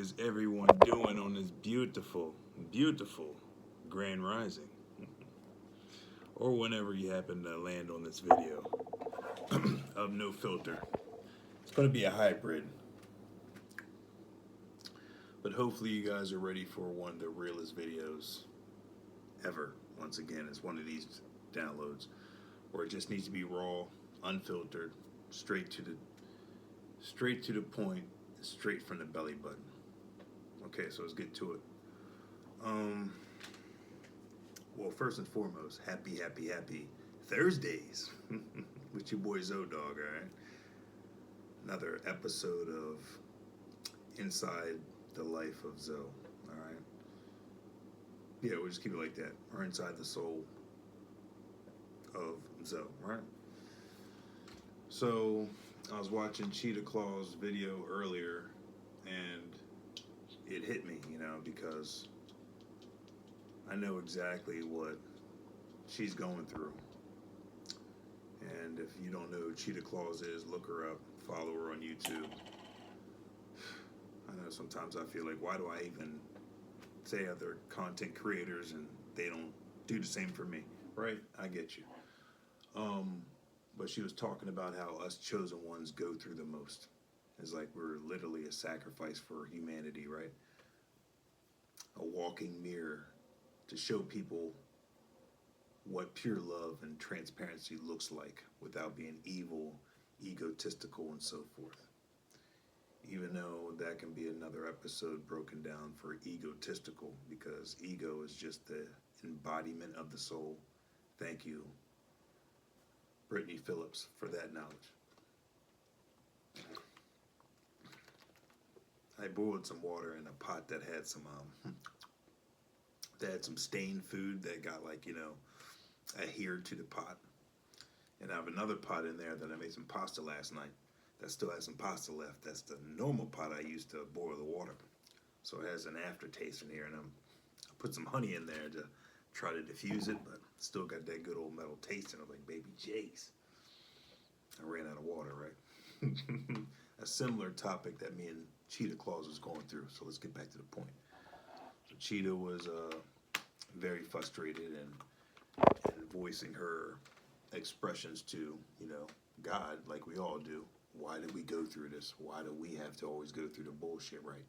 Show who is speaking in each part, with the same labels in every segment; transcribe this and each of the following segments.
Speaker 1: is everyone doing on this beautiful, beautiful Grand Rising? Or whenever you happen to land on this video of No Filter. It's going to be a hybrid, but hopefully you guys are ready for one of the realest videos ever. Once again, it's one of these downloads where it just needs to be raw, unfiltered, straight to the point, straight from the belly button. Okay, so let's get to it. Well, first and foremost, happy Thursdays with your boy Zodog, all right? Another episode of Inside the Life of Zoe, all right? Yeah, we'll just keep it like that. Or Inside the Soul of Zoe, right? So, I was watching Cheetah Claw's video earlier, and it hit me, because I know exactly what she's going through. And if you don't know who Cheetah Claus is, look her up, follow her on YouTube. I know sometimes I feel like, why do I even say other content creators and they don't do the same for me, right? I get you. But she was talking about how us chosen ones go through the most. It's like we're literally a sacrifice for humanity, right? A walking mirror to show people what pure love and transparency looks like without being evil, egotistical, and so forth. Even though that can be another episode broken down for egotistical, because ego is just the embodiment of the soul. Thank you, Brittany Phillips, for that knowledge. I boiled some water in a pot that had some stained food that got adhered to the pot. And I have another pot in there that I made some pasta last night that still has some pasta left. That's the normal pot I used to boil the water. So it has an aftertaste in here, and I put some honey in there to try to diffuse it, but still got that good old metal taste, and I was like, baby Jace. I ran out of water, right? A similar topic that me and Cheetah Claus was going through, so let's get back to the point. So Cheetah was very frustrated and voicing her expressions to, God, like we all do. Why did we go through this? Why do we have to always go through the bullshit, right?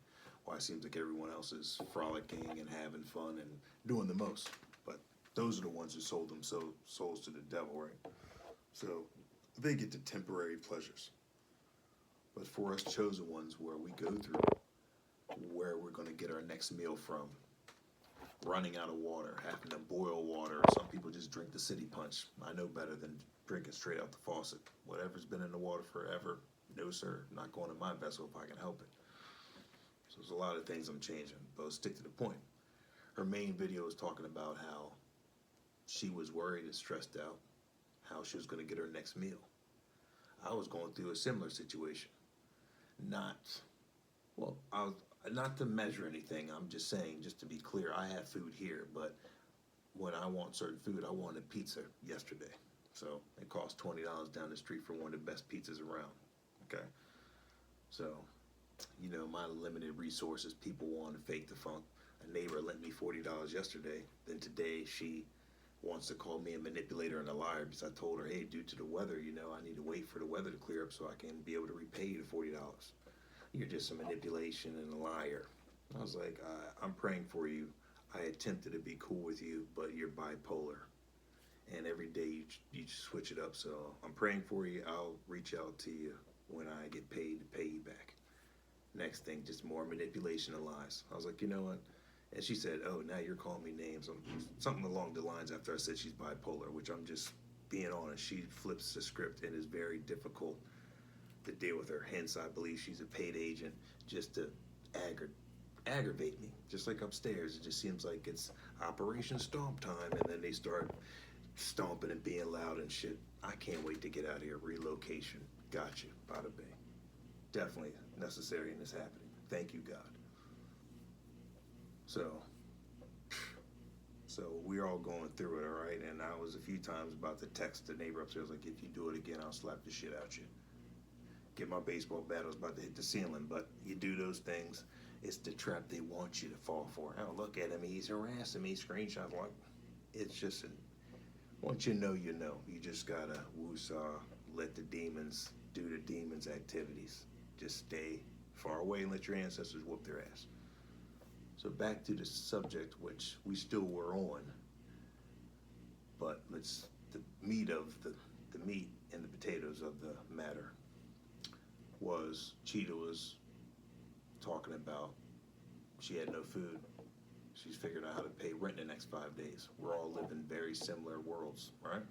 Speaker 1: Why it seems like everyone else is frolicking and having fun and doing the most. But those are the ones who sold them souls to the devil, right? So they get the temporary pleasures. But for us chosen ones, where we go through, where we're going to get our next meal from, running out of water, having to boil water. Some people just drink the city punch. I know better than drinking straight out the faucet. Whatever's been in the water forever, no sir, not going in my vessel if I can help it. So there's a lot of things I'm changing, but let's stick to the point. Her main video was talking about how she was worried and stressed out, how she was going to get her next meal. I was going through a similar situation. Not to measure anything, I'm just saying, just to be clear, I have food here, but when I want certain food, I wanted pizza yesterday. So it cost $20 down the street for one of the best pizzas around, okay? So, my limited resources, people want to fake the funk. A neighbor lent me $40 yesterday, then today she wants to call me a manipulator and a liar because I told her, hey, due to the weather, I need to wait for the weather to clear up so I can be able to repay you the $40. You're just a manipulation and a liar. I was like, I'm praying for you. I attempted to be cool with you, but you're bipolar. And every day you switch it up. So I'm praying for you. I'll reach out to you when I get paid to pay you back. Next thing, just more manipulation and lies. I was like, you know what? And she said, oh, now you're calling me names. Something along the lines after I said she's bipolar, which I'm just being honest. She flips the script and is very difficult to deal with her. Hence, I believe she's a paid agent just to aggravate me. Just like upstairs, it just seems like it's Operation Stomp time, and then they start stomping and being loud and shit. I can't wait to get out of here. Relocation. Gotcha. Bada bing. Definitely necessary and it's happening. Thank you, God. So we're all going through it, all right? And I was a few times about to text the neighbor upstairs, like, if you do it again, I'll slap the shit out you. Get my baseball bat, I was about to hit the ceiling, but you do those things, It's the trap they want you to fall for. Oh, look at him, he's harassing me. Screenshots like it's just. Once you know, you know. You just gotta woosah, let the demons do the demons' activities. Just stay far away and let your ancestors whoop their ass. So back to the subject, which we still were on, but let's the meat of the meat and the potatoes of the matter was Cheetah was talking about she had no food. She's figured out how to pay rent in the next 5 days. We're all living very similar worlds, right?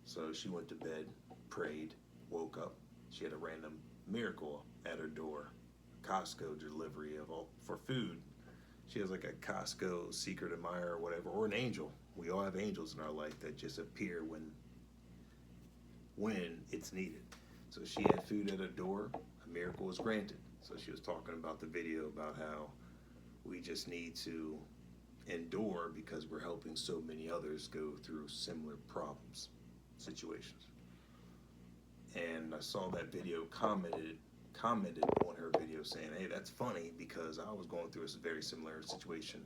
Speaker 1: So she went to bed, prayed, woke up. She had a random miracle at her door, Costco delivery of all for food. She has like a Costco secret admirer or whatever, or an angel. We all have angels in our life that just appear when it's needed. So she had food at her door. A miracle was granted. So she was talking about the video about how we just need to endure because we're helping so many others go through similar problems, situations. And I saw that video commented on her video saying, hey, that's funny because I was going through a very similar situation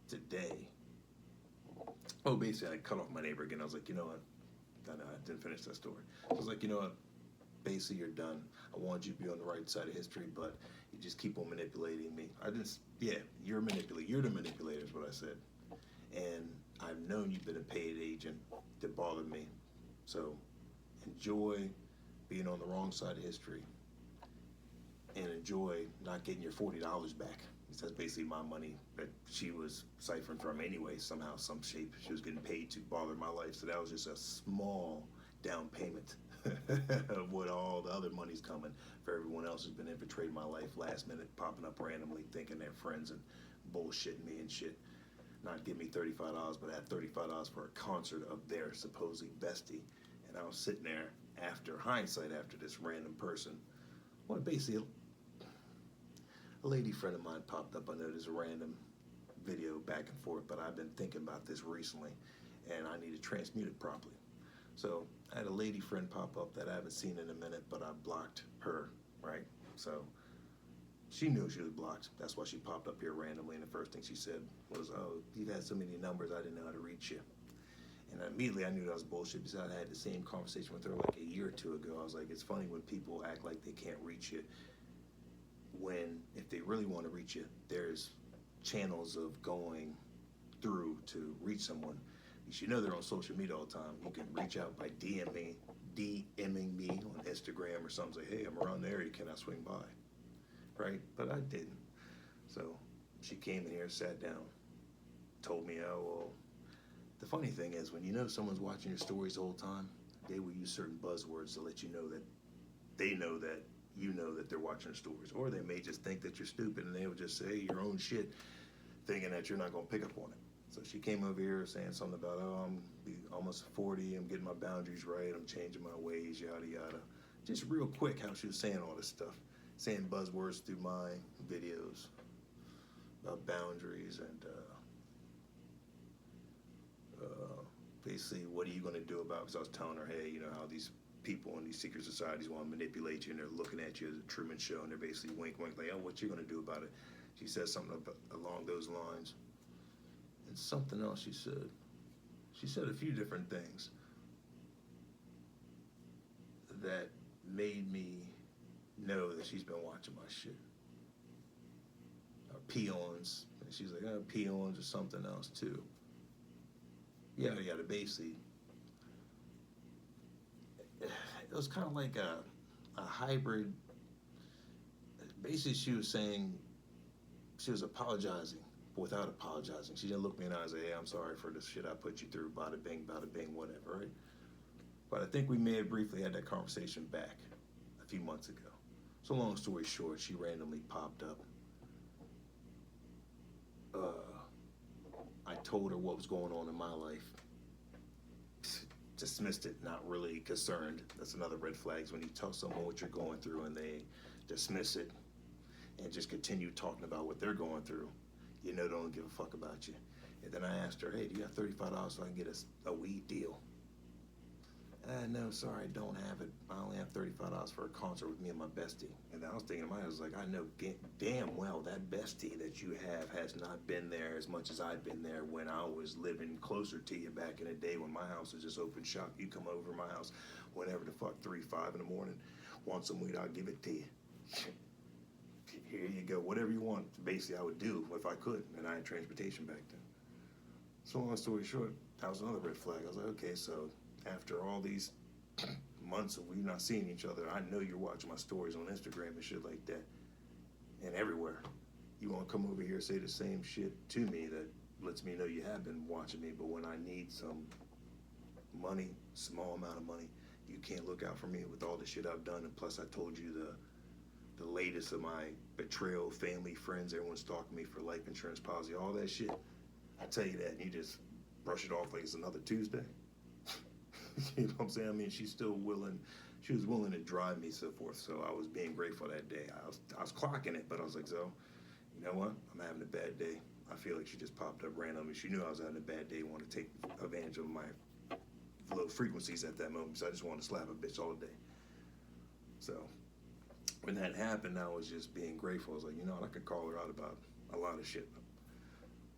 Speaker 1: today. Oh, basically, I cut off my neighbor again. I was like, you know what? I didn't finish that story. So I was like, you know what? Basically, you're done. I wanted you to be on the right side of history, but you just keep on manipulating me. You're the manipulator is what I said. And I've known you've been a paid agent that bothered me. So enjoy being on the wrong side of history and enjoy not getting your $40 back. That's basically my money that she was ciphering from anyway, somehow, some shape. She was getting paid to bother my life. So that was just a small down payment of what all the other money's coming for everyone else who's been infiltrating my life last minute, popping up randomly, thinking they're friends and bullshitting me and shit. Not give me $35, but I had $35 for a concert of their supposed bestie. And I was sitting there after hindsight, after this random person. Well, basically, a lady friend of mine popped up. I know there's a random video back and forth, but I've been thinking about this recently, and I need to transmute it properly. So I had a lady friend pop up that I haven't seen in a minute, but I blocked her, right? So she knew she was blocked. That's why she popped up here randomly, and the first thing she said was, oh, you've had so many numbers, I didn't know how to reach you. And immediately I knew that was bullshit because I had the same conversation with her like a year or two ago. I was like, it's funny when people act like they can't reach you, when if they really want to reach you, there's channels of going through to reach someone. You should know they're on social media all the time. You can reach out by DMing me on Instagram or something. Say, hey, I'm around the area. Can I swing by? Right? But I didn't. So she came in here, sat down, told me, oh, well, the funny thing is when you know someone's watching your stories the whole time, they will use certain buzzwords to let you know that they know that you know that they're watching your stories. Or they may just think that you're stupid and they'll just say your own shit thinking that you're not going to pick up on it. So she came over here saying something about, oh, I'm almost 40, I'm getting my boundaries right, I'm changing my ways, yada, yada. Just real quick how she was saying all this stuff, saying buzzwords through my videos about boundaries and basically what are you going to do about it? Because I was telling her, hey, you know how these people in these secret societies want to manipulate you and they're looking at you as a Truman Show and they're basically wink, like, oh, what you going to do about it? She said something along those lines. And something else she said. She said a few different things that made me know that she's been watching my shit. Peons. And she's like, oh, peons or something else too. Yada yada. Basically, it was kind of like a hybrid. Basically, she was saying she was apologizing without apologizing. She didn't look me in the eye and say, hey, I'm sorry for the shit I put you through, bada bing, whatever, right? But I think we may have briefly had that conversation back a few months ago. So long story short, she randomly popped up. I told her what was going on in my life. Dismissed it, not really concerned. That's another red flag when you tell someone what you're going through and they dismiss it and just continue talking about what they're going through. You know they don't give a fuck about you. And then I asked her, hey, do you have $35 so I can get a weed deal? No, sorry, I don't have it. I only have $35 for a concert with me and my bestie. And I was thinking in my head, I was like, I know damn well that bestie that you have has not been there as much as I've been there when I was living closer to you back in the day when my house was just open shop. You come over to my house whenever the fuck, 3, 5 in the morning. Want some weed, I'll give it to you. Here you go, whatever you want. Basically, I would do if I could, and I had transportation back then. So long story short, that was another red flag. I was like, okay, so after all these months of we not seeing each other, I know you're watching my stories on Instagram and shit like that, and everywhere. You want to come over here and say the same shit to me that lets me know you have been watching me, but when I need some money, small amount of money, you can't look out for me with all the shit I've done, and plus I told you the latest of my betrayal, family, friends, everyone stalking me for life insurance policy, all that shit. I tell you that, and you just brush it off like it's another Tuesday. You know what I'm saying? I mean, she was willing to drive me, so forth. So I was being grateful that day. I was clocking it, but I was like, so, you know what? I'm having a bad day. I feel like she just popped up randomly. She knew I was having a bad day, wanted to take advantage of my low frequencies at that moment. So I just wanted to slap a bitch all day. So when that happened, I was just being grateful. I was like, you know what? I could call her out about a lot of shit.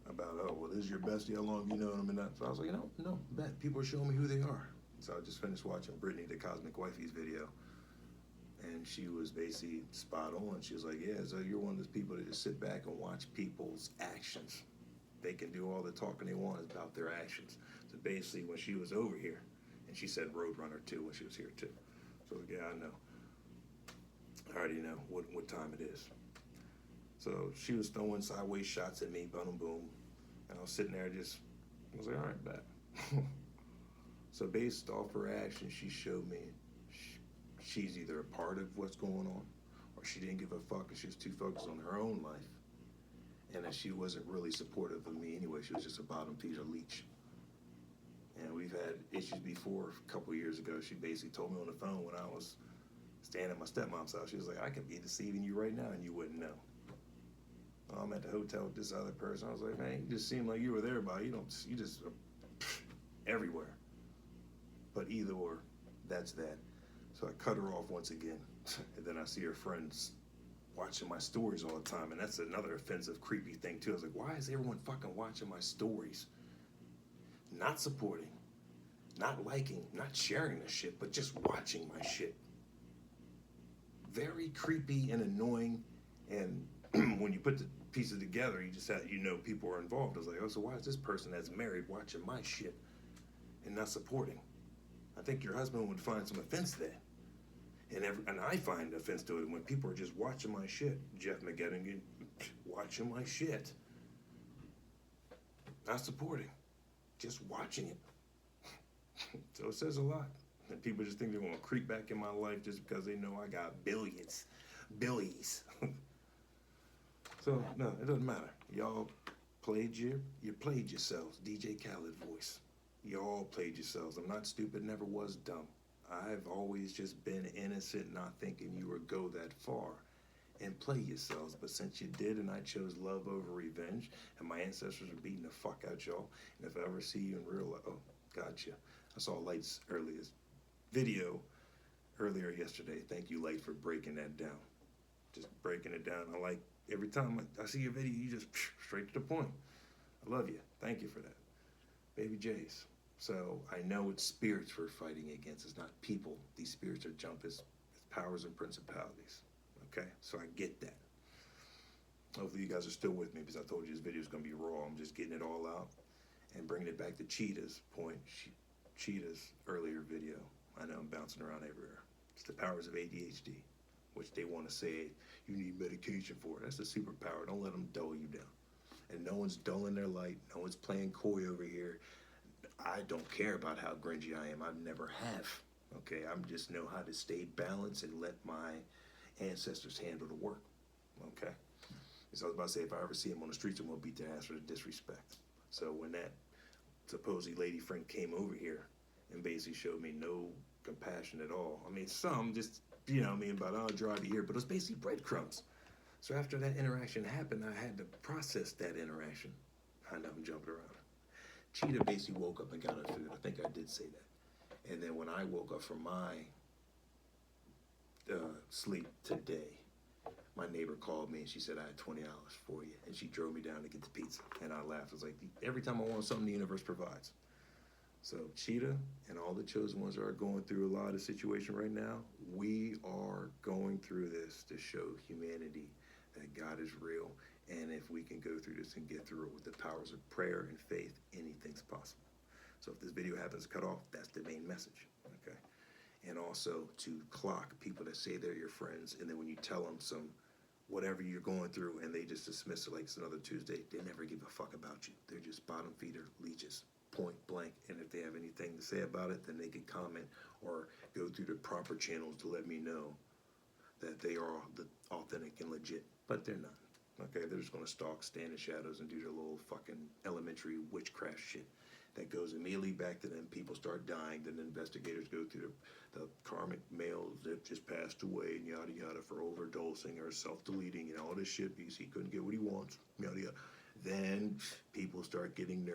Speaker 1: About, oh, well, this is your bestie. How long have you known him? And that. So I was like, no, bet. People are showing me who they are. So I just finished watching Brittany, the Cosmic Wifey's video. And she was basically spot on. She was like, yeah, so you're one of those people that just sit back and watch people's actions. They can do all the talking they want about their actions. So basically, when she was over here, and she said Roadrunner too when she was here too. So I was like, yeah, I know. I already know what time it is. So she was throwing sideways shots at me, boom, boom. And I was sitting there I was like, all right, bet. So based off her action, she showed me she's either a part of what's going on, or she didn't give a fuck and she was too focused on her own life. And that she wasn't really supportive of me anyway. She was just a bottom feeder leech. And we've had issues before. A couple years ago, she basically told me on the phone when I was staying at my stepmom's house, she was like, I could be deceiving you right now and you wouldn't know. I'm at the hotel with this other person. I was like, man, you just seemed like you were there, but you just everywhere. But either or, that's that. So I cut her off once again. And then I see her friends watching my stories all the time. And that's another offensive, creepy thing too. I was like, why is everyone fucking watching my stories? Not supporting, not liking, not sharing the shit, but just watching my shit. Very creepy and annoying. And when you put the pieces together, you just people are involved. I was like, oh, so why is this person that's married watching my shit and not supporting? I think your husband would find some offense there. And I find offense to it when people are just watching my shit. Jeff McGettigan watching my shit. Not supporting. Just watching it. So it says a lot. And people just think they're going to creep back in my life just because they know I got billions. Billies. So, no, it doesn't matter. Y'all played yourselves. DJ Khaled voice. Y'all played yourselves. I'm not stupid, never was dumb. I've always just been innocent, not thinking you would go that far and play yourselves. But since you did, and I chose love over revenge, and my ancestors were beating the fuck out y'all, and if I ever see you in real life, oh, gotcha. I saw Light's video earlier yesterday. Thank you, Light, for breaking that down. Just breaking it down. I like every time I see your video, you just straight to the point. I love you. Thank you for that. Baby Jays. So I know it's spirits we're fighting against. It's not people. These spirits are it's powers and principalities. Okay? So I get that. Hopefully you guys are still with me because I told you this video is going to be raw. I'm just getting it all out and bringing it back to Cheetah's point. Cheetah's earlier video. I know I'm bouncing around everywhere. It's the powers of ADHD, which they want to say you need medication for. That's a superpower. Don't let them dull you down. And no one's dulling their light. No one's playing coy over here. I don't care about how grungy I am. I never have. Okay, I just know how to stay balanced and let my ancestors handle the work. Okay? So I was about to say, if I ever see him on the streets, I'm going to beat their ass for the disrespect. So when that supposedly lady friend came over here and basically showed me no compassion at all. I mean, some just, about I'll drive you here, but it was basically breadcrumbs. So after that interaction happened, I had to process that interaction. I know I'm jumping around. Cheetah basically woke up and got her food. I think I did say that. And then when I woke up from my sleep today, my neighbor called me and she said, I had $20 for you. And she drove me down to get the pizza. And I laughed. I was like, every time I want something, the universe provides. So, Cheetah and all the chosen ones that are going through a lot of situation right now, we are going through this to show humanity that God is real. And if we can go through this and get through it with the powers of prayer and faith, anything's possible. So if this video happens to cut off, that's the main message. Okay. And also to clock people that say they're your friends, and then when you tell them some whatever you're going through and they just dismiss it like it's another Tuesday, they never give a fuck about you. They're just bottom feeder leeches, point blank. And if they have anything to say about it, then they can comment or go through the proper channels to let me know that they are the authentic and legit, but they're not. Okay, they're just gonna stalk, stand in shadows, and do their little fucking elementary witchcraft shit. That goes immediately back to them. People start dying. Then investigators go through the karmic males that just passed away and yada yada for overdosing or self-deleting and all this shit because he couldn't get what he wants. Yada yada. Then people start getting nervous.